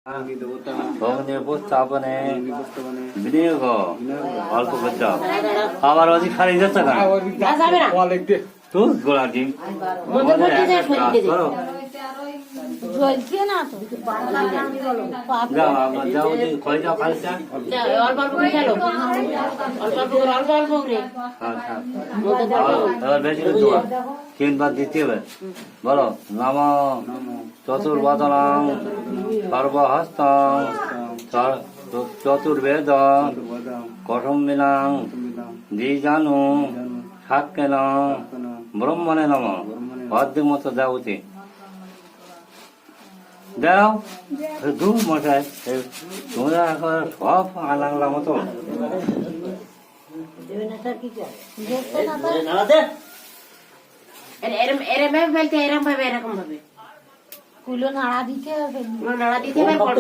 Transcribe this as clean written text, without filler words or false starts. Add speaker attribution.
Speaker 1: ভবনে উপস্থাপনে বিনিয়োগ অল্প করতে আবার অধিক সারি যাচ্ছে না তো গোড়া ডিম করো যাও আবার যাও কয়ে যাও খালিটা এবার বেশি করে দেওয়া তিনবার দিতে হবে বলো নম চতুর্বদনং সর্বহস্তং চতুর্বেদং কঠম্বিনাং দ্বিজানু সাক্যেন ব্রহ্মণে নম অর্ধেক মতো দেওয়া উচিত দাও দু মশাই তোমরা এখন সব আলাংলা মতো
Speaker 2: এরম ভাবে এরকম ভাবে কুলো নাড়া দিতে হবে